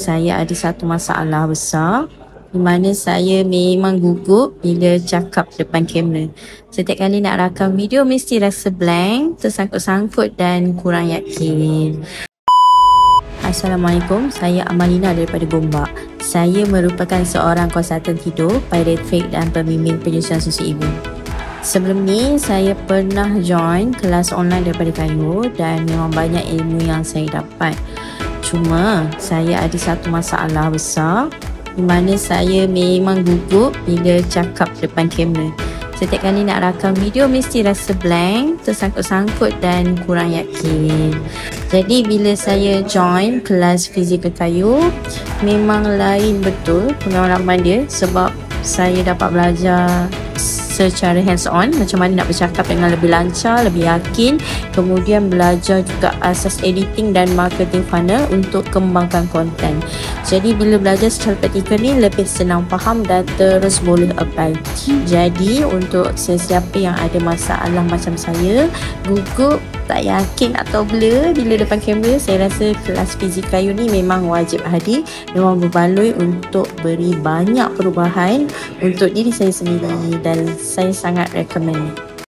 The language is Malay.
Saya ada satu masalah besar di mana saya memang gugup bila cakap depan kamera. Setiap kali nak rakam video mesti rasa blank, tersangkut-sangkut dan kurang yakin. Assalamualaikum, saya Amalina daripada Gombak. Saya merupakan seorang konsultan tidur, pediatrik dan pembimbing penyusuan susu ibu. Sebelum ni, saya pernah join kelas online daripada Kayu dan memang banyak ilmu yang saya dapat. Cuma, saya ada satu masalah besar di mana saya memang gugup bila cakap depan kamera. Setiap kali nak rakam video mesti rasa blank, tersangkut-sangkut dan kurang yakin. Jadi bila saya join kelas fizikal Kayu, memang lain betul pengalaman dia sebab saya dapat belajar secara hands on macam mana nak bercakap dengan lebih lancar, lebih yakin. Kemudian belajar juga asas editing dan marketing funnel untuk kembangkan konten. Jadi bila belajar secara praktikal ni lebih senang faham dan terus boleh apply. Jadi untuk sesiapa yang ada masalah macam saya, gugup, tak yakin atau blur bila depan kamera, saya rasa kelas fizik Kayu ni memang wajib hadir. Memang berbaloi untuk beri banyak perubahan untuk diri saya sendiri dan saya sangat recommend.